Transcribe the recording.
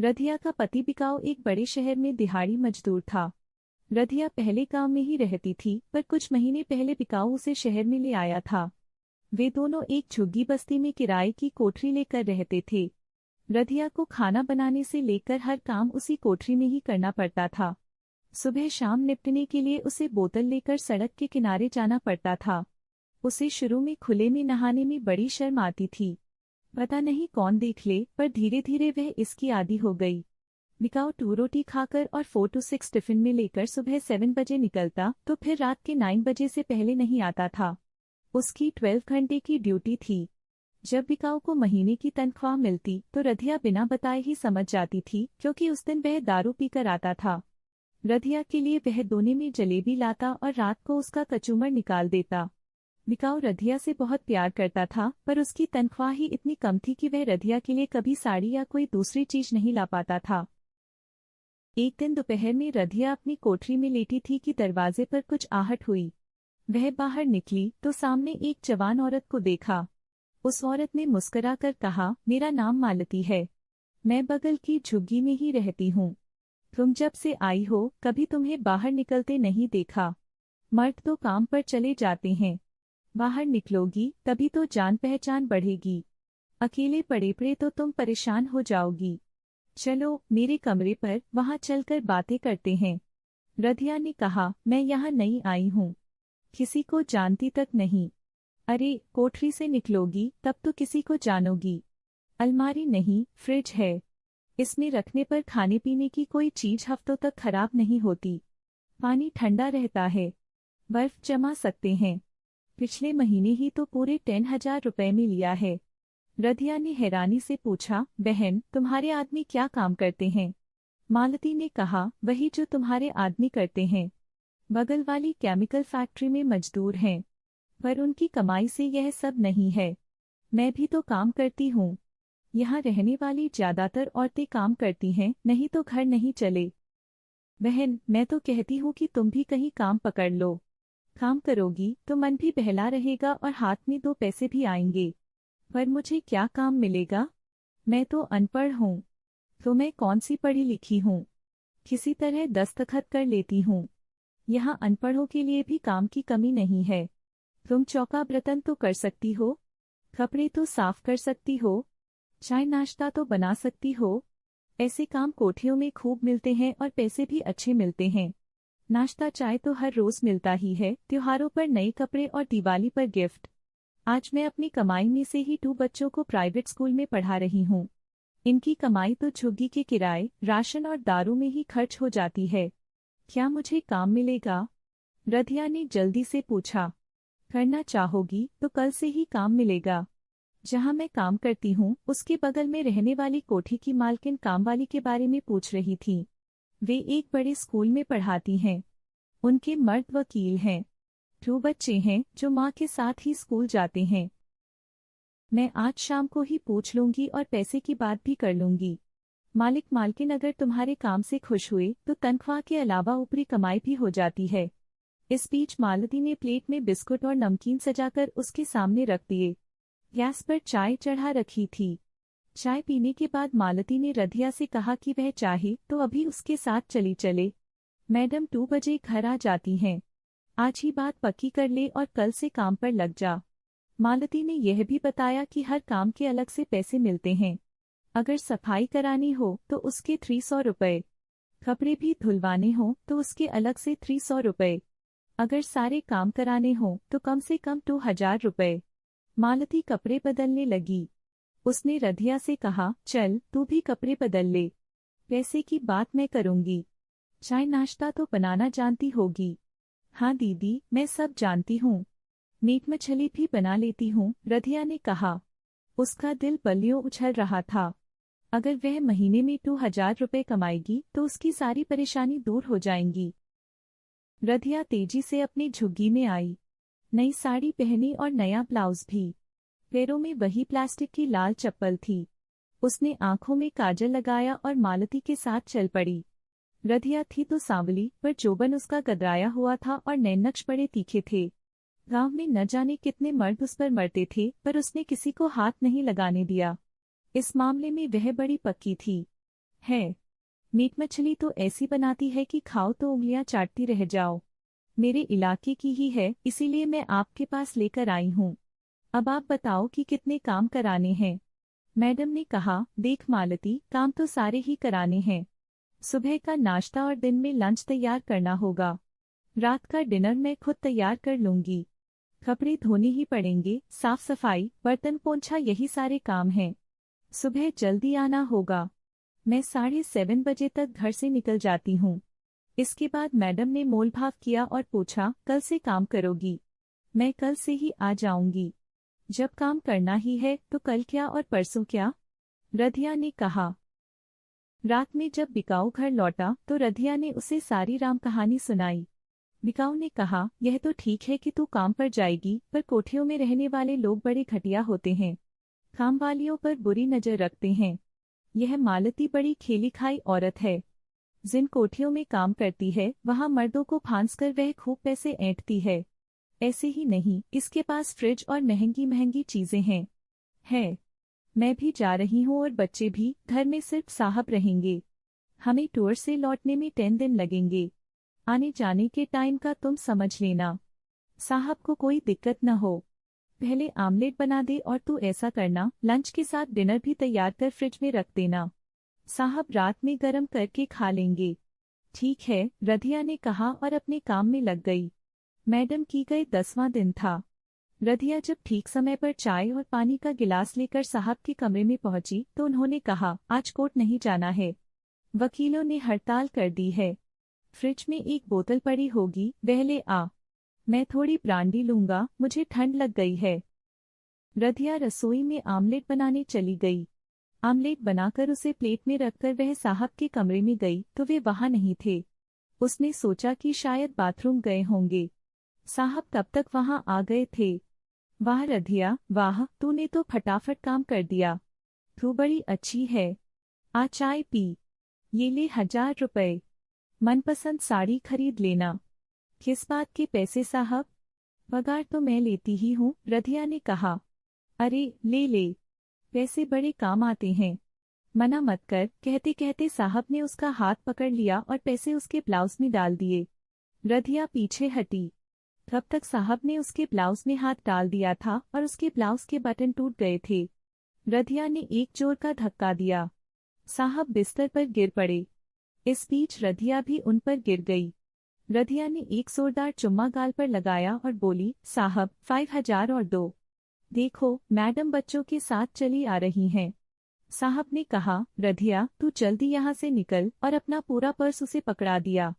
रधिया का पति बिकाऊ एक बड़े शहर में दिहाड़ी मजदूर था। रधिया पहले गांव में ही रहती थी, पर कुछ महीने पहले बिकाऊ उसे शहर में ले आया था। वे दोनों एक झुग्गी बस्ती में किराए की कोठरी लेकर रहते थे। रधिया को खाना बनाने से लेकर हर काम उसी कोठरी में ही करना पड़ता था। सुबह शाम निपटने के लिए उसे बोतल लेकर सड़क के किनारे जाना पड़ता था। उसे शुरू में खुले में नहाने में बड़ी शर्म आती थी। पता नहीं कौन देख ले, पर धीरे धीरे वह इसकी आदी हो गई। बिकाऊ 2 रोटी खाकर और 4 to 6 टिफिन में लेकर सुबह 7 बजे निकलता तो फिर रात के 9 बजे से पहले नहीं आता था। उसकी 12 घंटे की ड्यूटी थी। जब बिकाऊ को महीने की तनख्वाह मिलती तो रधिया बिना बताए ही समझ जाती थी, क्योंकि उस दिन वह दारू पीकर आता था। रधिया के लिए वह दोने में जलेबी लाता और रात को उसका कचूमर निकाल देता। बिकाऊ रधिया से बहुत प्यार करता था, पर उसकी तनख्वाह ही इतनी कम थी कि वह रधिया के लिए कभी साड़ी या कोई दूसरी चीज नहीं ला पाता था। एक दिन दोपहर में रधिया अपनी कोठरी में लेटी थी कि दरवाजे पर कुछ आहट हुई। वह बाहर निकली तो सामने एक जवान औरत को देखा। उस औरत ने मुस्कुराकर कहा, मेरा नाम मालती है। मैं बगल की झुग्गी में ही रहती हूँ। तुम जब से आई हो कभी तुम्हें बाहर निकलते नहीं देखा। मर्द तो काम पर चले जाते हैं। बाहर निकलोगी तभी तो जान पहचान बढ़ेगी। अकेले पड़े पड़े तो तुम परेशान हो जाओगी। चलो मेरे कमरे पर, वहां चलकर बातें करते हैं। रधिया ने कहा, मैं यहाँ नई आई हूँ, किसी को जानती तक नहीं। अरे कोठरी से निकलोगी तब तो किसी को जानोगी। अलमारी नहीं, फ्रिज है। इसमें रखने पर खाने पीने की कोई चीज हफ्तों तक खराब नहीं होती। पानी ठंडा रहता है। बर्फ जमा सकते हैं। पिछले महीने ही तो पूरे 10,000 रुपए में लिया है। रधिया ने हैरानी से पूछा, बहन तुम्हारे आदमी क्या काम करते हैं? मालती ने कहा, वही जो तुम्हारे आदमी करते हैं। बगल वाली केमिकल फैक्ट्री में मजदूर हैं, पर उनकी कमाई से यह सब नहीं है। मैं भी तो काम करती हूँ। यहाँ रहने वाली ज्यादातर औरतें काम करती हैं, नहीं तो घर नहीं चले। बहन मैं तो कहती हूँ कि तुम भी कहीं काम पकड़ लो। काम करोगी तो मन भी बहला रहेगा और हाथ में 2 पैसे भी आएंगे। पर मुझे क्या काम मिलेगा? मैं तो अनपढ़ हूँ। तो मैं कौन सी पढ़ी लिखी हूँ? किसी तरह दस्तखत कर लेती हूँ। यहाँ अनपढ़ों के लिए भी काम की कमी नहीं है। तुम चौका बर्तन तो कर सकती हो, कपड़े तो साफ कर सकती हो, चाय नाश्ता तो बना सकती हो। ऐसे काम कोठियों में खूब मिलते हैं और पैसे भी अच्छे मिलते हैं। नाश्ता चाय तो हर रोज मिलता ही है, त्योहारों पर नए कपड़े और दिवाली पर गिफ्ट। आज मैं अपनी कमाई में से ही 2 बच्चों को प्राइवेट स्कूल में पढ़ा रही हूँ। इनकी कमाई तो झुग्गी के किराए, राशन और दारू में ही खर्च हो जाती है। क्या मुझे काम मिलेगा? रधिया ने जल्दी से पूछा। करना चाहोगी तो कल से ही काम मिलेगा। जहाँ मैं काम करती हूँ उसके बगल में रहने वाली कोठी की मालकिन कामवाली के बारे में पूछ रही थी। वे एक बड़े स्कूल में पढ़ाती हैं। उनके मर्द वकील हैं। 2 बच्चे हैं जो माँ के साथ ही स्कूल जाते हैं। मैं आज शाम को ही पूछ लूंगी और पैसे की बात भी कर लूंगी। मालिक मालकिन अगर तुम्हारे काम से खुश हुए तो तनख्वाह के अलावा ऊपरी कमाई भी हो जाती है। इस बीच मालती ने प्लेट में बिस्कुट और नमकीन सजाकर उसके सामने रख दिए। गैस पर चाय चढ़ा रखी थी। चाय पीने के बाद मालती ने रधिया से कहा कि वह चाहे तो अभी उसके साथ चली चले। मैडम 2 बजे घर आ जाती हैं। आज ही बात पक्की कर ले और कल से काम पर लग जा। मालती ने यह भी बताया कि हर काम के अलग से पैसे मिलते हैं। अगर सफाई करानी हो तो उसके 300 रुपए, कपड़े भी धुलवाने हो तो उसके अलग से 300 रुपए, अगर सारे काम कराने हो तो कम से कम 2000 रुपए। मालती कपड़े बदलने लगी। उसने रधिया से कहा, चल तू भी कपड़े बदल ले, पैसे की बात मैं करूंगी। चाय नाश्ता तो बनाना जानती होगी? हाँ दीदी, मैं सब जानती हूँ। मीट मछली भी बना लेती हूँ, रधिया ने कहा। उसका दिल बलियों उछल रहा था। अगर वह महीने में 2000 रुपए कमाएगी तो उसकी सारी परेशानी दूर हो जाएंगी। रधिया तेजी से अपनी झुग्गी में आई। नई साड़ी पहनी और नया ब्लाउज भी। पैरों में वही प्लास्टिक की लाल चप्पल थी। उसने आंखों में काजल लगाया और मालती के साथ चल पड़ी। रधिया थी तो सांवली, पर जोबन उसका गदराया हुआ था और नैननक्श बड़े तीखे थे। गांव में न जाने कितने मर्द उस पर मरते थे, पर उसने किसी को हाथ नहीं लगाने दिया। इस मामले में वह बड़ी पक्की थी। है। मीट मछली तो ऐसी बनाती है कि खाओ तो उंगलियां चाटती रह जाओ। मेरे इलाके की ही है, इसीलिए मैं आपके पास लेकर आई हूँ। अब आप बताओ कि कितने काम कराने हैं। मैडम ने कहा, देख मालती, काम तो सारे ही कराने हैं। सुबह का नाश्ता और दिन में लंच तैयार करना होगा। रात का डिनर मैं खुद तैयार कर लूंगी। कपड़े धोने ही पड़ेंगे, साफ सफाई, बर्तन पोंछा, यही सारे काम हैं। सुबह जल्दी आना होगा। मैं 7:30 बजे तक घर से निकल जाती हूँ। इसके बाद मैडम ने मोलभाव किया और पूछा, कल से काम करोगी? मैं कल से ही आ जाऊंगी। जब काम करना ही है तो कल क्या और परसों क्या? रधिया ने कहा। रात में जब बिकाऊ घर लौटा तो रधिया ने उसे सारी राम कहानी सुनाई। बिकाऊ ने कहा, यह तो ठीक है कि तू काम पर जाएगी, पर कोठियों में रहने वाले लोग बड़े घटिया होते हैं। काम वालियों पर बुरी नजर रखते हैं। यह मालती बड़ी खेली खाई औरत है। जिन कोठियों में काम करती है वहां मर्दों को फांसकर वह खूब पैसे ऐंठती है। ऐसे ही नहीं, इसके पास फ्रिज और महंगी महंगी चीजें हैं। है। मैं भी जा रही हूँ और बच्चे भी, घर में सिर्फ साहब रहेंगे। हमें टूर से लौटने में 10 दिन लगेंगे। आने जाने के टाइम का तुम समझ लेना। साहब को कोई दिक्कत न हो। पहले आमलेट बना दे और तू ऐसा करना, लंच के साथ डिनर भी तैयार कर फ्रिज में रख देना। साहब रात में गरम करके खा लेंगे। ठीक है, रधिया ने कहा और अपने काम में लग गई। मैडम की गई 10वां दिन था। रधिया जब ठीक समय पर चाय और पानी का गिलास लेकर साहब के कमरे में पहुंची तो उन्होंने कहा, आज कोर्ट नहीं जाना है। वकीलों ने हड़ताल कर दी है। फ्रिज में एक बोतल पड़ी होगी, वह ले आ। मैं थोड़ी ब्रांडी लूंगा, मुझे ठंड लग गई है। रधिया रसोई में आमलेट बनाने चली गई। आमलेट बनाकर उसे प्लेट में रखकर वह साहब के कमरे में गई तो वे वहां नहीं थे। उसने सोचा कि शायद बाथरूम गए होंगे। साहब तब तक वहां आ गए थे। वाह रधिया, वाह, तूने तो फटाफट काम कर दिया। तू बड़ी अच्छी है। आ चाय पी। ये ले 1000 रुपए। मनपसंद साड़ी खरीद लेना। किस बात के पैसे साहब? पगार तो मैं लेती ही हूँ, रधिया ने कहा। अरे ले ले, पैसे बड़े काम आते हैं। मना मत कर, कहते कहते साहब ने उसका हाथ पकड़ लिया और पैसे उसके ब्लाउज में डाल दिए। रधिया पीछे हटी। तब तक साहब ने उसके ब्लाउज में हाथ डाल दिया था और उसके ब्लाउज के बटन टूट गए थे। रधिया ने एक जोर का धक्का दिया। साहब बिस्तर पर गिर पड़े। इस बीच रधिया भी उन पर गिर गई। रधिया ने एक जोरदार चुम्मा गाल पर लगाया और बोली, साहब 5000 और दो। देखो, मैडम बच्चों के साथ चली आ रही हैं। साहब ने कहा, रधिया तू जल्दी यहाँ से निकल, और अपना पूरा पर्स उसे पकड़ा दिया।